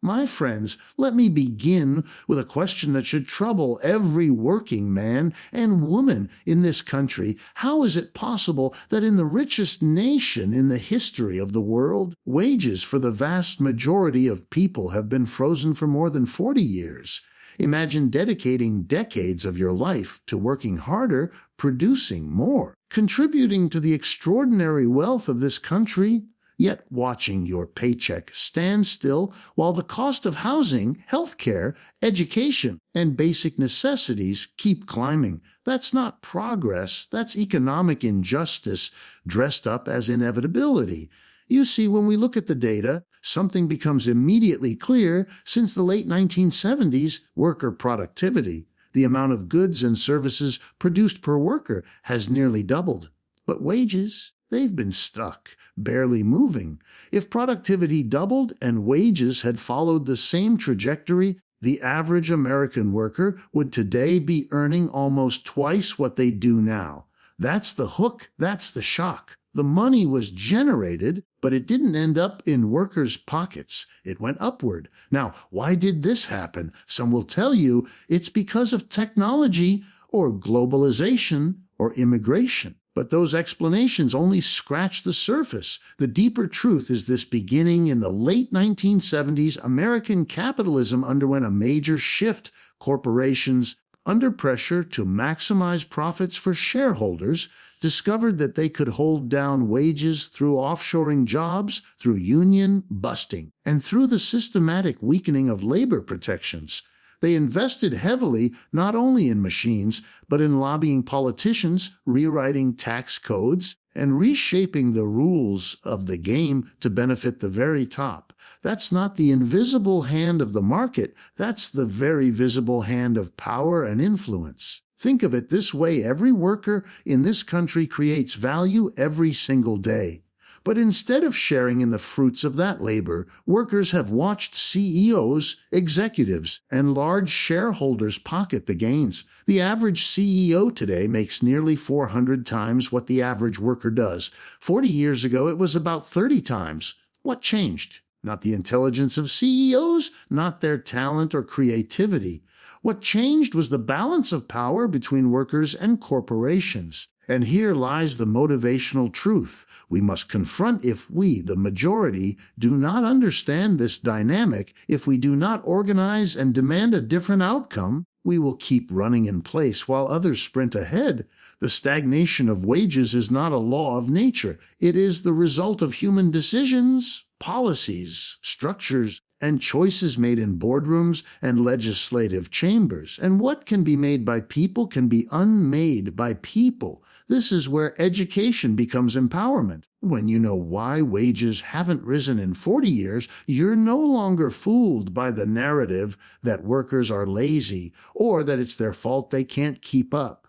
My friends, let me begin with a question that should trouble every working man and woman in this country. How is it possible that in the richest nation in the history of the world, wages for the vast majority of people have been frozen for more than 40 years? Imagine dedicating decades of your life to working harder, producing more, contributing to the extraordinary wealth of this country, yet watching your paycheck stand still while the cost of housing, healthcare, education, and basic necessities keep climbing. That's not progress, that's economic injustice dressed up as inevitability. You see, when we look at the data, something becomes immediately clear. Since the late 1970s, worker productivity, the amount of goods and services produced per worker, has nearly doubled. But wages, they've been stuck, barely moving. If productivity doubled and wages had followed the same trajectory, the average American worker would today be earning almost twice what they do now. That's the hook, that's the shock. The money was generated, but it didn't end up in workers' pockets. It went upward. Now, why did this happen? Some will tell you it's because of technology or globalization or immigration. But those explanations only scratch the surface. The deeper truth is this: beginning in the late 1970s, American capitalism underwent a major shift. Corporations, under pressure to maximize profits for shareholders, discovered that they could hold down wages through offshoring jobs, through union busting, and through the systematic weakening of labor protections. They invested heavily not only in machines, but in lobbying politicians, rewriting tax codes, and reshaping the rules of the game to benefit the very top. That's not the invisible hand of the market, that's the very visible hand of power and influence. Think of it this way: every worker in this country creates value every single day. But instead of sharing in the fruits of that labor, workers have watched CEOs, executives, and large shareholders pocket the gains. The average CEO today makes nearly 400 times what the average worker does. 40 years ago, it was about 30 times. What changed? Not the intelligence of CEOs, not their talent or creativity. What changed was the balance of power between workers and corporations. And here lies the motivational truth we must confront. If we, the majority, do not understand this dynamic, if we do not organize and demand a different outcome, we will keep running in place while others sprint ahead. The stagnation of wages is not a law of nature. It is the result of human decisions, policies, structures, and choices made in boardrooms and legislative chambers. And what can be made by people can be unmade by people. This is where education becomes empowerment. When you know why wages haven't risen in 40 years, you're no longer fooled by the narrative that workers are lazy or that it's their fault they can't keep up.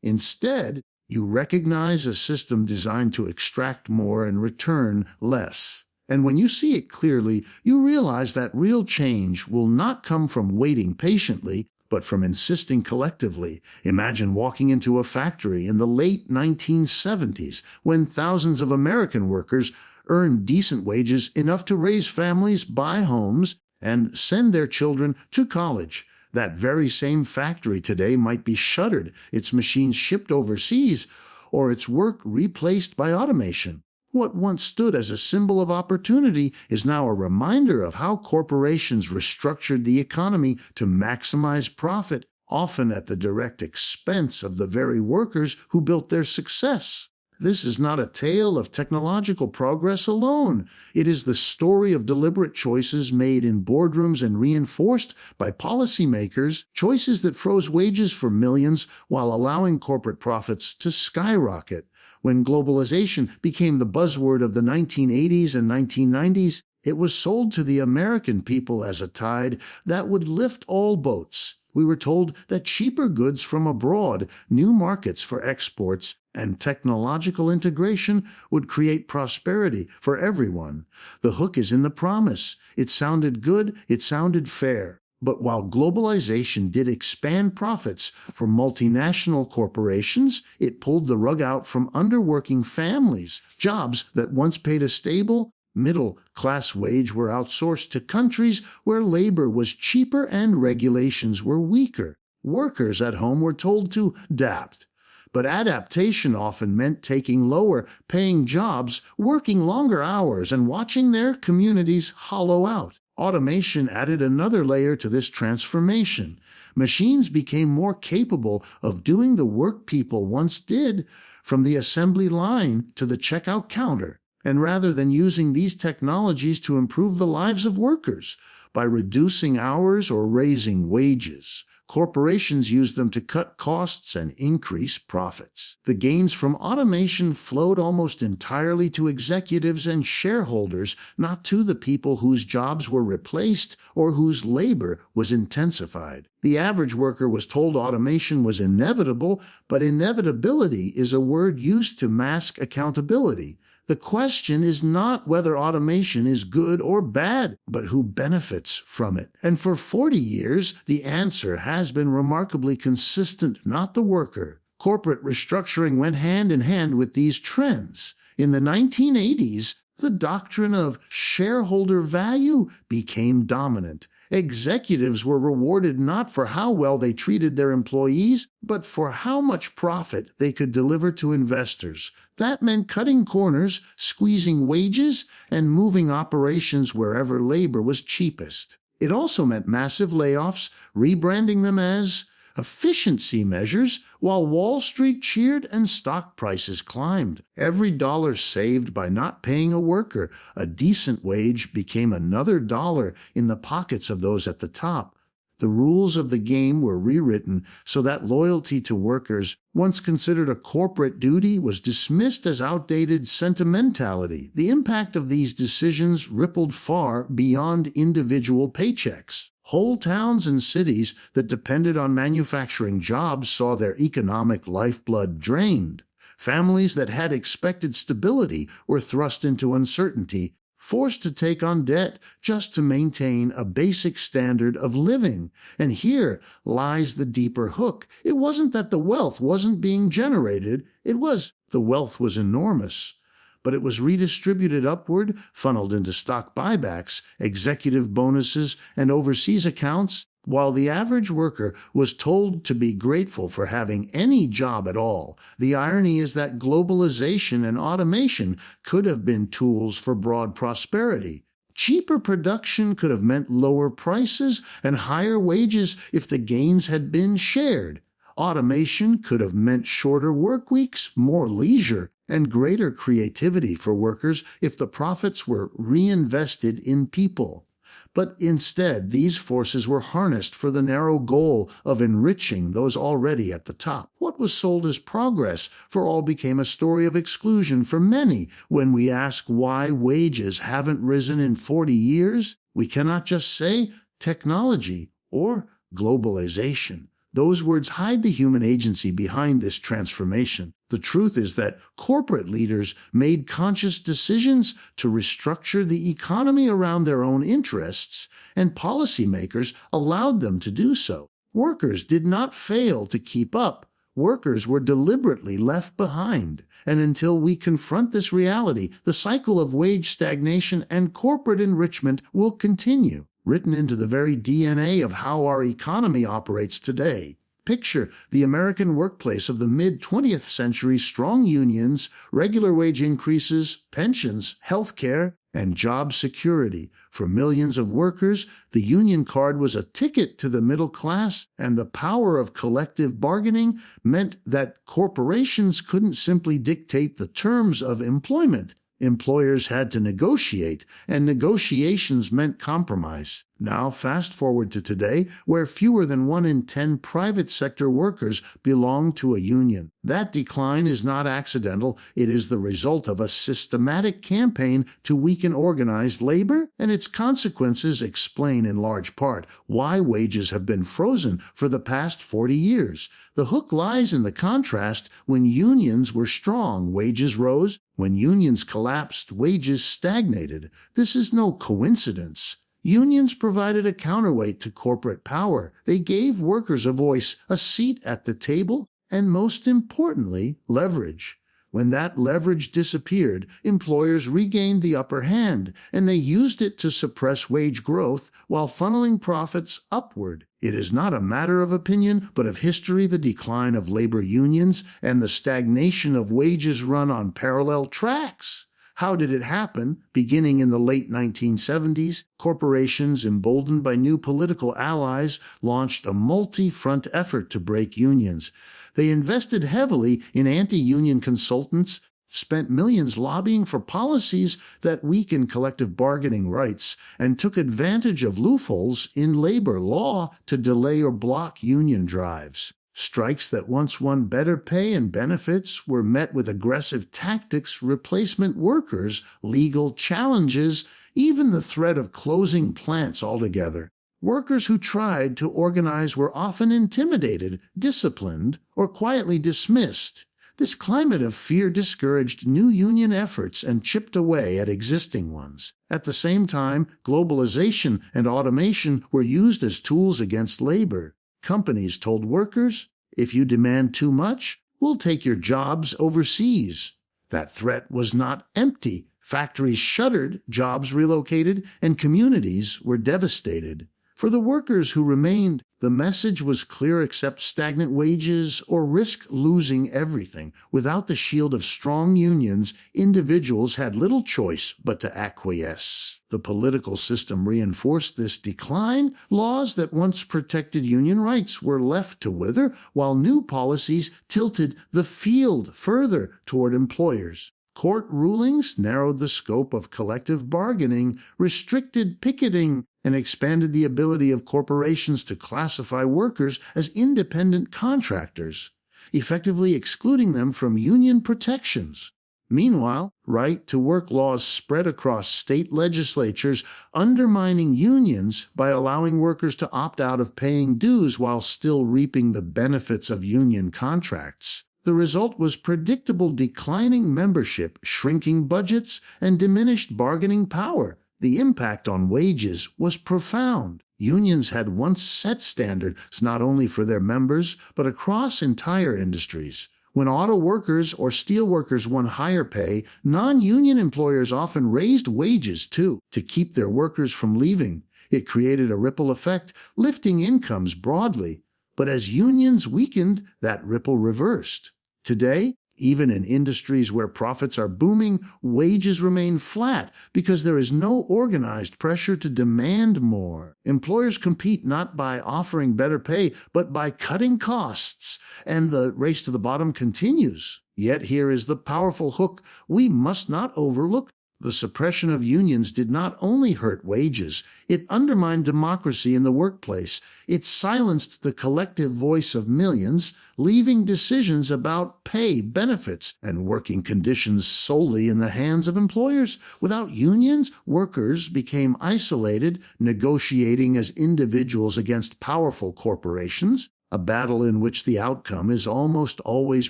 Instead, you recognize a system designed to extract more and return less. And when you see it clearly, you realize that real change will not come from waiting patiently, but from insisting collectively. Imagine walking into a factory in the late 1970s when thousands of American workers earned decent wages enough to raise families, buy homes, and send their children to college. That very same factory today might be shuttered, its machines shipped overseas, or its work replaced by automation. What once stood as a symbol of opportunity is now a reminder of how corporations restructured the economy to maximize profit, often at the direct expense of the very workers who built their success. This is not a tale of technological progress alone. It is the story of deliberate choices made in boardrooms and reinforced by policymakers, choices that froze wages for millions while allowing corporate profits to skyrocket. When globalization became the buzzword of the 1980s and 1990s, it was sold to the American people as a tide that would lift all boats. We were told that cheaper goods from abroad, new markets for exports, and technological integration would create prosperity for everyone. The hook is in the promise. It sounded good, it sounded fair. But while globalization did expand profits for multinational corporations, it pulled the rug out from underworking families. Jobs that once paid a stable, Middle-class wage were outsourced to countries where labor was cheaper and regulations were weaker. Workers at home were told to adapt. But adaptation often meant taking lower-paying jobs, working longer hours, and watching their communities hollow out. Automation added another layer to this transformation. Machines became more capable of doing the work people once did, from the assembly line to the checkout counter. And rather than using these technologies to improve the lives of workers by reducing hours or raising wages, corporations use them to cut costs and increase profits. The gains from automation flowed almost entirely to executives and shareholders, not to the people whose jobs were replaced or whose labor was intensified. The average worker was told automation was inevitable, but inevitability is a word used to mask accountability. The question is not whether automation is good or bad, but who benefits from it. And for 40 years, the answer has been remarkably consistent, not the worker. Corporate restructuring went hand in hand with these trends. In the 1980s, the doctrine of shareholder value became dominant. Executives were rewarded not for how well they treated their employees, but for how much profit they could deliver to investors. That meant cutting corners, squeezing wages, and moving operations wherever labor was cheapest. It also meant massive layoffs, rebranding them as efficiency measures, while Wall Street cheered and stock prices climbed. Every dollar saved by not paying a worker a decent wage became another dollar in the pockets of those at the top. The rules of the game were rewritten so that loyalty to workers, once considered a corporate duty, was dismissed as outdated sentimentality. The impact of these decisions rippled far beyond individual paychecks. Whole towns and cities that depended on manufacturing jobs saw their economic lifeblood drained. Families that had expected stability were thrust into uncertainty, forced to take on debt just to maintain a basic standard of living. And here lies the deeper hook. It wasn't that the wealth wasn't being generated. It was the wealth was enormous. But it was redistributed upward, funneled into stock buybacks, executive bonuses, and overseas accounts, while the average worker was told to be grateful for having any job at all. The irony is that globalization and automation could have been tools for broad prosperity. Cheaper production could have meant lower prices and higher wages if the gains had been shared. Automation could have meant shorter work weeks, more leisure, and greater creativity for workers if the profits were reinvested in people. But instead, these forces were harnessed for the narrow goal of enriching those already at the top. What was sold as progress for all became a story of exclusion for many. When we ask why wages haven't risen in 40 years, we cannot just say technology or globalization. Those words hide the human agency behind this transformation. The truth is that corporate leaders made conscious decisions to restructure the economy around their own interests, and policymakers allowed them to do so. Workers did not fail to keep up. Workers were deliberately left behind. And until we confront this reality, the cycle of wage stagnation and corporate enrichment will continue, written into the very DNA of how our economy operates today. Picture the American workplace of the mid-20th century: strong unions, regular wage increases, pensions, health care, and job security. For millions of workers, the union card was a ticket to the middle class, and the power of collective bargaining meant that corporations couldn't simply dictate the terms of employment. Employers had to negotiate, and negotiations meant compromise. Now, fast forward to today, where fewer than 1 in 10 private sector workers belong to a union. That decline is not accidental. It is the result of a systematic campaign to weaken organized labor, and its consequences explain in large part why wages have been frozen for the past 40 years. The hook lies in the contrast. When unions were strong, wages rose. When unions collapsed, wages stagnated. This is no coincidence. Unions provided a counterweight to corporate power. They gave workers a voice, a seat at the table, and most importantly, leverage. When that leverage disappeared, employers regained the upper hand, and they used it to suppress wage growth while funneling profits upward. It is not a matter of opinion, but of history. The decline of labor unions and the stagnation of wages run on parallel tracks. How did it happen? Beginning in the late 1970s, corporations, emboldened by new political allies, launched a multi-front effort to break unions. They invested heavily in anti-union consultants, spent millions lobbying for policies that weakened collective bargaining rights, and took advantage of loopholes in labor law to delay or block union drives. Strikes that once won better pay and benefits were met with aggressive tactics, replacement workers, legal challenges, even the threat of closing plants altogether. Workers who tried to organize were often intimidated, disciplined, or quietly dismissed. This climate of fear discouraged new union efforts and chipped away at existing ones. At the same time, globalization and automation were used as tools against labor. Companies told workers, if you demand too much, we'll take your jobs overseas. That threat was not empty. Factories shuttered, jobs relocated, and communities were devastated. For the workers who remained, the message was clear: accept stagnant wages or risk losing everything. Without the shield of strong unions, individuals had little choice but to acquiesce. The political system reinforced this decline. Laws that once protected union rights were left to wither, while new policies tilted the field further toward employers. Court rulings narrowed the scope of collective bargaining, restricted picketing, and expanded the ability of corporations to classify workers as independent contractors, effectively excluding them from union protections. Meanwhile, right-to-work laws spread across state legislatures, undermining unions by allowing workers to opt out of paying dues while still reaping the benefits of union contracts. The result was predictable: declining membership, shrinking budgets, and diminished bargaining power. The impact on wages was profound. Unions had once set standards not only for their members, but across entire industries. When auto workers or steel workers won higher pay, non-union employers often raised wages too, to keep their workers from leaving. It created a ripple effect, lifting incomes broadly. But as unions weakened, that ripple reversed. Today, even in industries where profits are booming, wages remain flat because there is no organized pressure to demand more. Employers compete not by offering better pay, but by cutting costs, and the race to the bottom continues. Yet here is the powerful hook we must not overlook. The suppression of unions did not only hurt wages, it undermined democracy in the workplace. It silenced the collective voice of millions, leaving decisions about pay, benefits, and working conditions solely in the hands of employers. Without unions, workers became isolated, negotiating as individuals against powerful corporations, a battle in which the outcome is almost always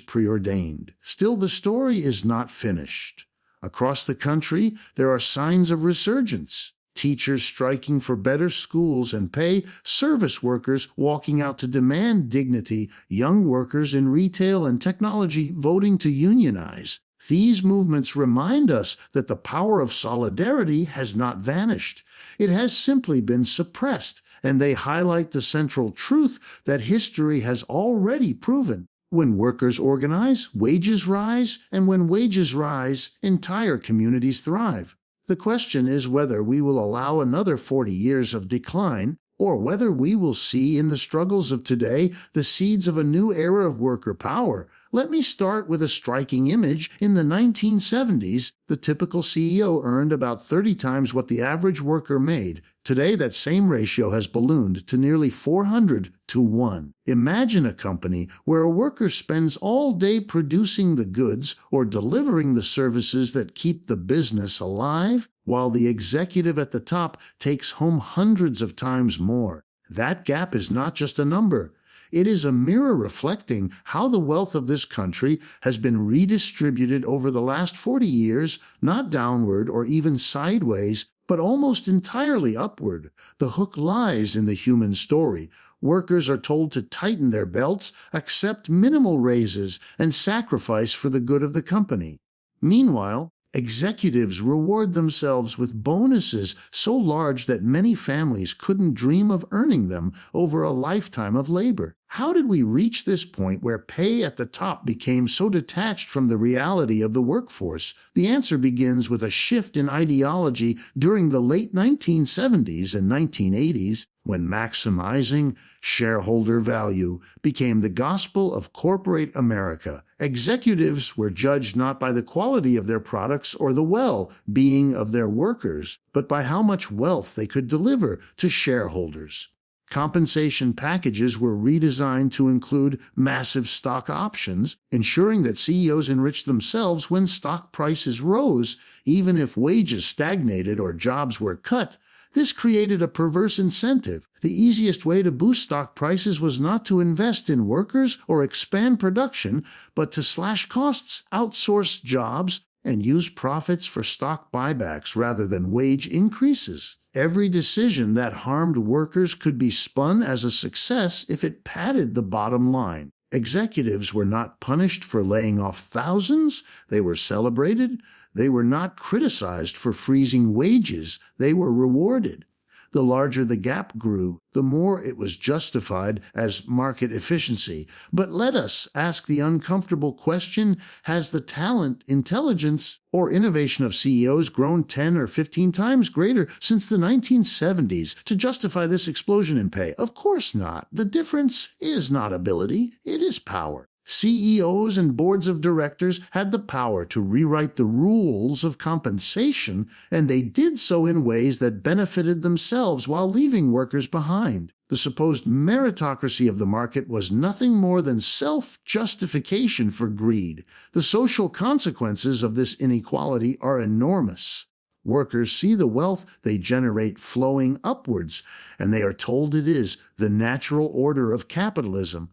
preordained. Still, the story is not finished. Across the country, there are signs of resurgence. Teachers striking for better schools and pay, service workers walking out to demand dignity, young workers in retail and technology voting to unionize. These movements remind us that the power of solidarity has not vanished. It has simply been suppressed, and they highlight the central truth that history has already proven. When workers organize, wages rise, and when wages rise, entire communities thrive. The question is whether we will allow another 40 years of decline, or whether we will see in the struggles of today the seeds of a new era of worker power. Let me start with a striking image. In the 1970s, the typical CEO earned about 30 times what the average worker made. Today, that same ratio has ballooned to nearly 400 to 1. Imagine a company where a worker spends all day producing the goods or delivering the services that keep the business alive, while the executive at the top takes home hundreds of times more. That gap is not just a number. It is a mirror reflecting how the wealth of this country has been redistributed over the last 40 years, not downward or even sideways, but almost entirely upward. The hook lies in the human story. Workers are told to tighten their belts, accept minimal raises, and sacrifice for the good of the company. Meanwhile, executives reward themselves with bonuses so large that many families couldn't dream of earning them over a lifetime of labor. How did we reach this point where pay at the top became so detached from the reality of the workforce? The answer begins with a shift in ideology during the late 1970s and 1980s, when maximizing shareholder value became the gospel of corporate America. Executives were judged not by the quality of their products or the well-being of their workers, but by how much wealth they could deliver to shareholders. Compensation packages were redesigned to include massive stock options, ensuring that CEOs enriched themselves when stock prices rose, even if wages stagnated or jobs were cut. This created a perverse incentive. The easiest way to boost stock prices was not to invest in workers or expand production, but to slash costs, outsource jobs, and use profits for stock buybacks rather than wage increases. Every decision that harmed workers could be spun as a success if it padded the bottom line. Executives were not punished for laying off thousands, they were celebrated. They were not criticized for freezing wages, they were rewarded. The larger the gap grew, the more it was justified as market efficiency. But let us ask the uncomfortable question, has the talent, intelligence, or innovation of CEOs grown 10 or 15 times greater since the 1970s to justify this explosion in pay? Of course not. The difference is not ability, it is power. CEOs and boards of directors had the power to rewrite the rules of compensation, and they did so in ways that benefited themselves while leaving workers behind. The supposed meritocracy of the market was nothing more than self-justification for greed. The social consequences of this inequality are enormous. Workers see the wealth they generate flowing upwards, and they are told it is the natural order of capitalism.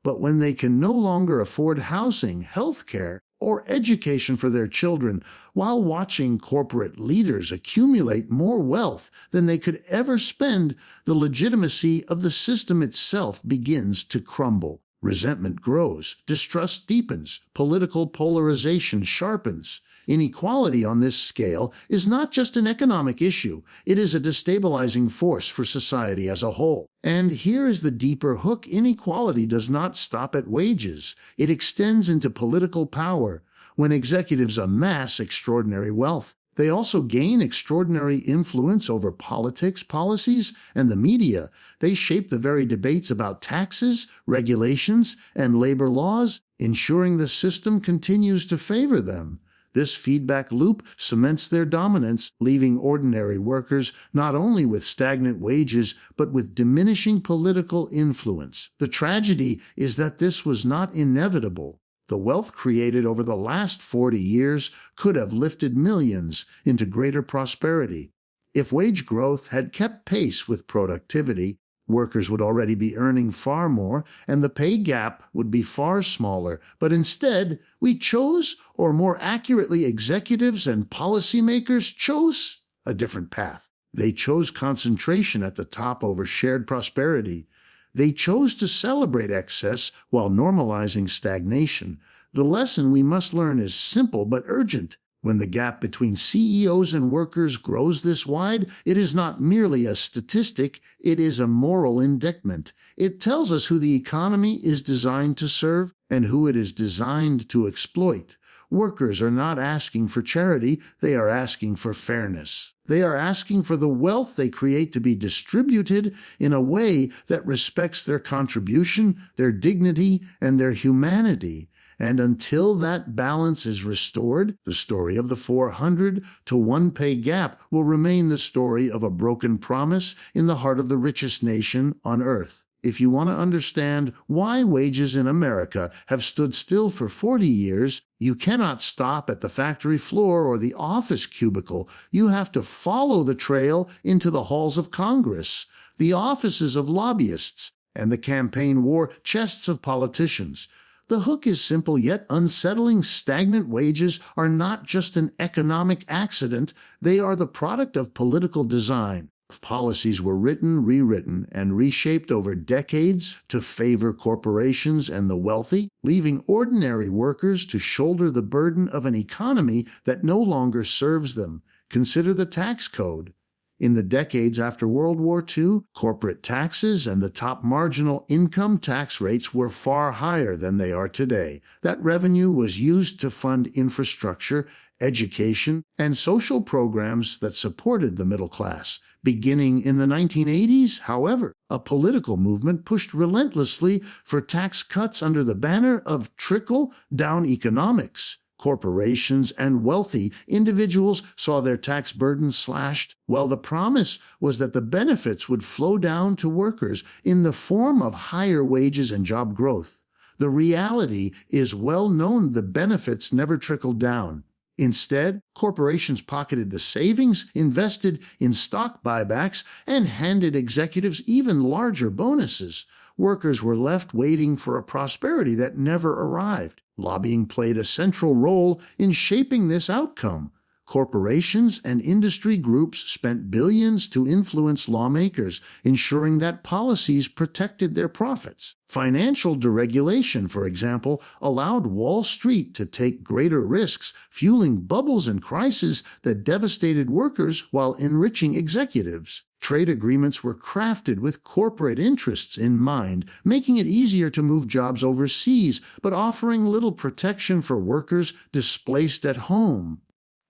But when they can no longer afford housing, health care, or education for their children, while watching corporate leaders accumulate more wealth than they could ever spend, the legitimacy of the system itself begins to crumble. Resentment grows, distrust deepens, political polarization sharpens. Inequality on this scale is not just an economic issue, it is a destabilizing force for society as a whole. And here is the deeper hook: inequality does not stop at wages, it extends into political power. When executives amass extraordinary wealth, they also gain extraordinary influence over politics, policies, and the media. They shape the very debates about taxes, regulations, and labor laws, ensuring the system continues to favor them. This feedback loop cements their dominance, leaving ordinary workers not only with stagnant wages, but with diminishing political influence. The tragedy is that this was not inevitable. The wealth created over the last 40 years could have lifted millions into greater prosperity. If wage growth had kept pace with productivity, workers would already be earning far more, and the pay gap would be far smaller. But instead, we chose, or more accurately, executives and policymakers chose a different path. They chose concentration at the top over shared prosperity. They chose to celebrate excess while normalizing stagnation. The lesson we must learn is simple but urgent. When the gap between CEOs and workers grows this wide, it is not merely a statistic, it is a moral indictment. It tells us who the economy is designed to serve and who it is designed to exploit. Workers are not asking for charity, they are asking for fairness. They are asking for the wealth they create to be distributed in a way that respects their contribution, their dignity, and their humanity. And until that balance is restored, the story of the 400 to 1 pay gap will remain the story of a broken promise in the heart of the richest nation on earth. If you want to understand why wages in America have stood still for 40 years, you cannot stop at the factory floor or the office cubicle. You have to follow the trail into the halls of Congress, the offices of lobbyists, and the campaign war chests of politicians. The hook is simple yet unsettling. Stagnant wages are not just an economic accident, they are the product of political design. Policies were written, rewritten, and reshaped over decades to favor corporations and the wealthy, leaving ordinary workers to shoulder the burden of an economy that no longer serves them. Consider the tax code. In the decades after World War II, corporate taxes and the top marginal income tax rates were far higher than they are today. That revenue was used to fund infrastructure, education, and social programs that supported the middle class. Beginning in the 1980s, however, a political movement pushed relentlessly for tax cuts under the banner of trickle-down economics. Corporations and wealthy individuals saw their tax burden slashed, while the promise was that the benefits would flow down to workers in the form of higher wages and job growth. The reality is well known: the benefits never trickled down. Instead, corporations pocketed the savings, invested in stock buybacks, and handed executives even larger bonuses. Workers were left waiting for a prosperity that never arrived. Lobbying played a central role in shaping this outcome. Corporations and industry groups spent billions to influence lawmakers, ensuring that policies protected their profits. Financial deregulation, for example, allowed Wall Street to take greater risks, fueling bubbles and crises that devastated workers while enriching executives. Trade agreements were crafted with corporate interests in mind, making it easier to move jobs overseas, but offering little protection for workers displaced at home.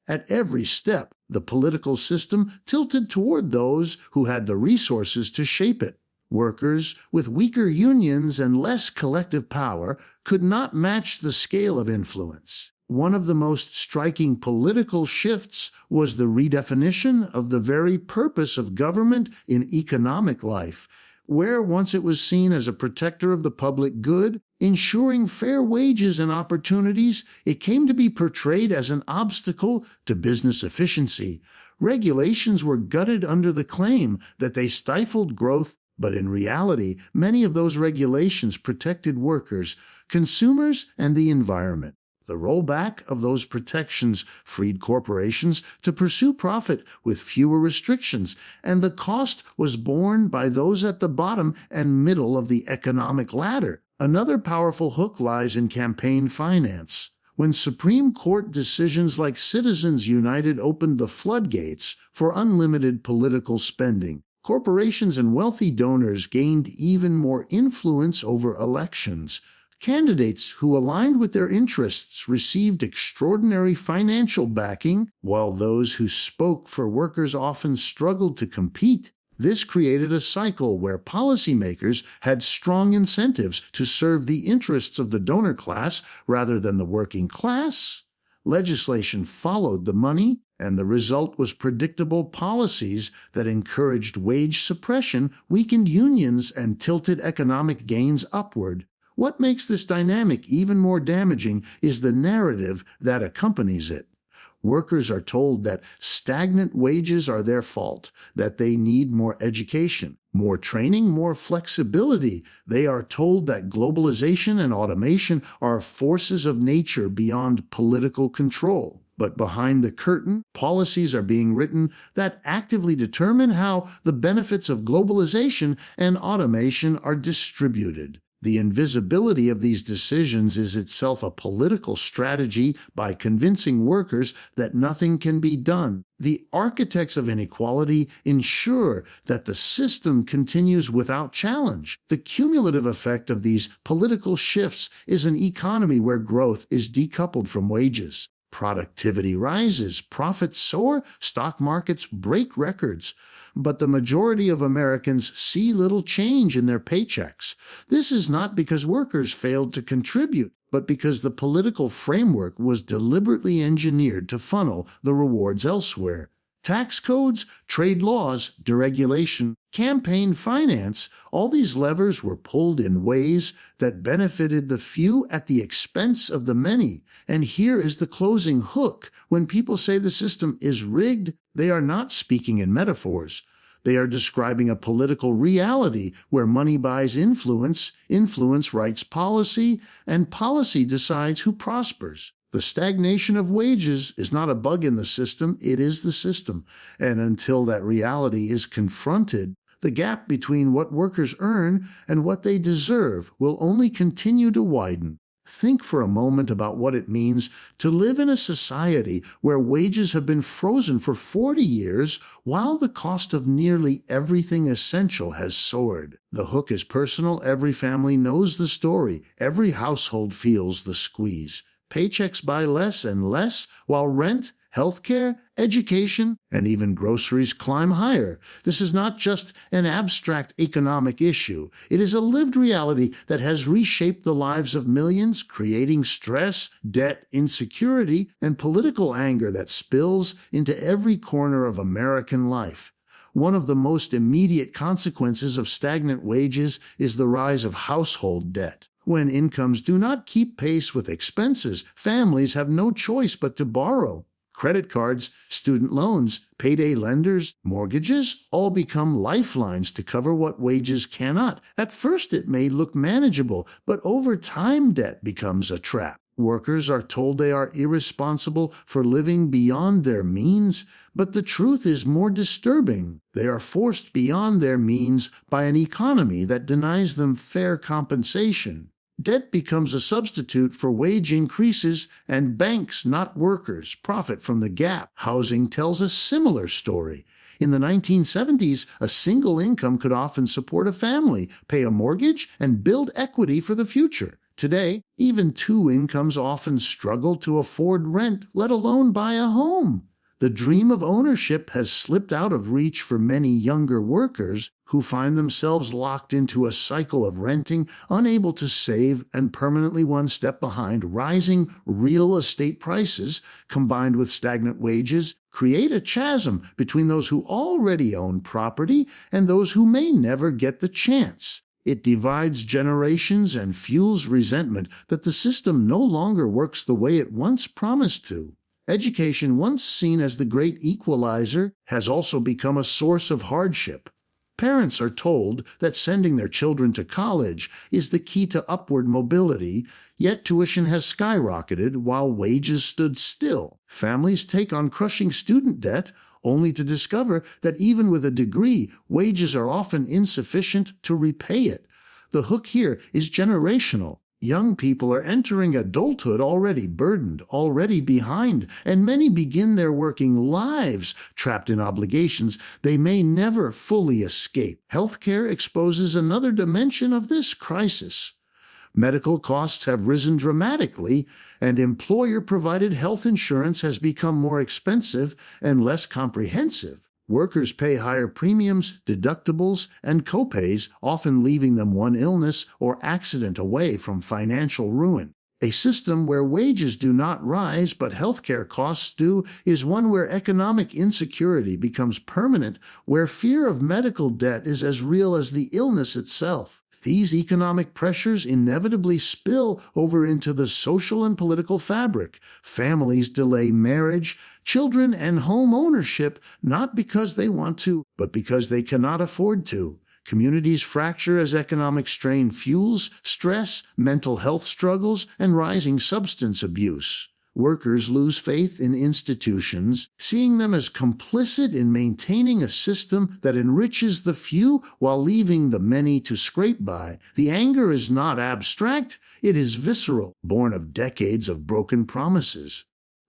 At every step, the political system tilted toward those who had the resources to shape it. Workers with weaker unions and less collective power could not match the scale of influence. One of the most striking political shifts was the redefinition of the very purpose of government in economic life. Where once it was seen as a protector of the public good, ensuring fair wages and opportunities, it came to be portrayed as an obstacle to business efficiency. Regulations were gutted under the claim that they stifled growth, but in reality, many of those regulations protected workers, consumers, and the environment. The rollback of those protections freed corporations to pursue profit with fewer restrictions, and the cost was borne by those at the bottom and middle of the economic ladder. Another powerful hook lies in campaign finance. When Supreme Court decisions like Citizens United opened the floodgates for unlimited political spending, corporations and wealthy donors gained even more influence over elections. Candidates who aligned with their interests received extraordinary financial backing, while those who spoke for workers often struggled to compete. This created a cycle where policymakers had strong incentives to serve the interests of the donor class rather than the working class. Legislation followed the money, and the result was predictable policies that encouraged wage suppression, weakened unions, and tilted economic gains upward. What makes this dynamic even more damaging is the narrative that accompanies it. Workers are told that stagnant wages are their fault, that they need more education, more training, more flexibility. They are told that globalization and automation are forces of nature beyond political control. But behind the curtain, policies are being written that actively determine how the benefits of globalization and automation are distributed. The invisibility of these decisions is itself a political strategy by convincing workers that nothing can be done. The architects of inequality ensure that the system continues without challenge. The cumulative effect of these political shifts is an economy where growth is decoupled from wages. Productivity rises, profits soar, stock markets break records. But the majority of Americans see little change in their paychecks. This is not because workers failed to contribute, but because the political framework was deliberately engineered to funnel the rewards elsewhere. Tax codes, trade laws, deregulation, campaign finance, all these levers were pulled in ways that benefited the few at the expense of the many. And here is the closing hook. When people say the system is rigged, they are not speaking in metaphors. They are describing a political reality where money buys influence, influence writes policy, and policy decides who prospers. The stagnation of wages is not a bug in the system, it is the system. And until that reality is confronted, the gap between what workers earn and what they deserve will only continue to widen. Think for a moment about what it means to live in a society where wages have been frozen for 40 years while the cost of nearly everything essential has soared. The hook is personal. Every family knows the story. Every household feels the squeeze. Paychecks buy less and less, while rent, healthcare, education, and even groceries climb higher. This is not just an abstract economic issue. It is a lived reality that has reshaped the lives of millions, creating stress, debt, insecurity, and political anger that spills into every corner of American life. One of the most immediate consequences of stagnant wages is the rise of household debt. When incomes do not keep pace with expenses, families have no choice but to borrow. Credit cards, student loans, payday lenders, mortgages all become lifelines to cover what wages cannot. At first it may look manageable, but over time debt becomes a trap. Workers are told they are irresponsible for living beyond their means, but the truth is more disturbing. They are forced beyond their means by an economy that denies them fair compensation. Debt becomes a substitute for wage increases, and banks, not workers, profit from the gap. Housing tells a similar story. In the 1970s, a single income could often support a family, pay a mortgage, and build equity for the future. Today, even two incomes often struggle to afford rent, let alone buy a home. The dream of ownership has slipped out of reach for many younger workers who find themselves locked into a cycle of renting, unable to save, and permanently one step behind. Rising real estate prices, combined with stagnant wages, create a chasm between those who already own property and those who may never get the chance. It divides generations and fuels resentment that the system no longer works the way it once promised to. Education, once seen as the great equalizer, has also become a source of hardship. Parents are told that sending their children to college is the key to upward mobility, yet tuition has skyrocketed while wages stood still. Families take on crushing student debt, only to discover that even with a degree, wages are often insufficient to repay it. The hook here is generational. Young people are entering adulthood already burdened, already behind, and many begin their working lives trapped in obligations they may never fully escape. Healthcare exposes another dimension of this crisis. Medical costs have risen dramatically, and employer-provided health insurance has become more expensive and less comprehensive. Workers pay higher premiums, deductibles, and copays, often leaving them one illness or accident away from financial ruin. A system where wages do not rise but healthcare costs do is one where economic insecurity becomes permanent, where fear of medical debt is as real as the illness itself. These economic pressures inevitably spill over into the social and political fabric. Families delay marriage, children, and home ownership not because they want to, but because they cannot afford to. Communities fracture as economic strain fuels stress, mental health struggles, and rising substance abuse. Workers lose faith in institutions, seeing them as complicit in maintaining a system that enriches the few while leaving the many to scrape by. The anger is not abstract, it is visceral, born of decades of broken promises.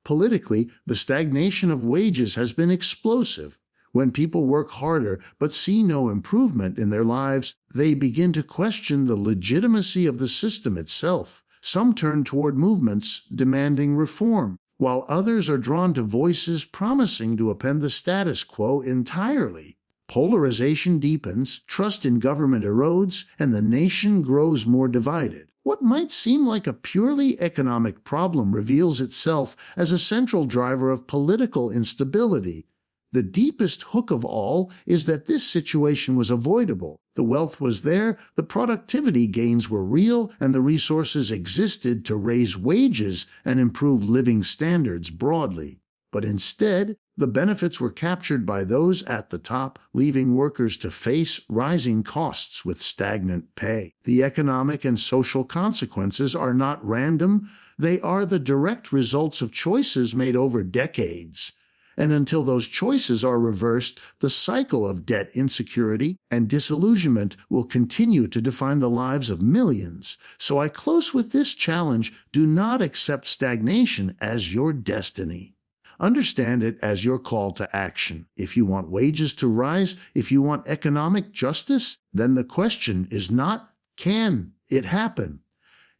Politically, the stagnation of wages has been explosive. When people work harder but see no improvement in their lives, they begin to question the legitimacy of the system itself. Some turn toward movements demanding reform, while others are drawn to voices promising to upend the status quo entirely. Polarization deepens, trust in government erodes, and the nation grows more divided. What might seem like a purely economic problem reveals itself as a central driver of political instability. The deepest hook of all is that this situation was avoidable. The wealth was there, the productivity gains were real, and the resources existed to raise wages and improve living standards broadly. But instead, The benefits were captured by those at the top, leaving workers to face rising costs with stagnant pay. The economic and social consequences are not random. They are the direct results of choices made over decades. And until those choices are reversed, the cycle of debt insecurity and disillusionment will continue to define the lives of millions. So I close with this challenge: do not accept stagnation as your destiny. Understand it as your call to action. If you want wages to rise, if you want economic justice, then the question is not, can it happen?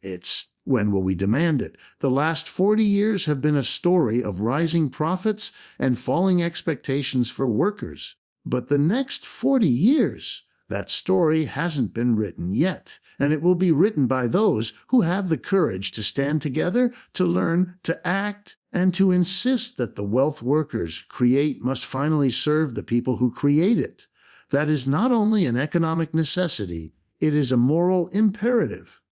It's, when will we demand it? The last 40 years have been a story of rising profits and falling expectations for workers. But the next 40 years, that story hasn't been written yet, and it will be written by those who have the courage to stand together, to learn, to act, and to insist that the wealth workers create must finally serve the people who create it. That is not only an economic necessity, it is a moral imperative.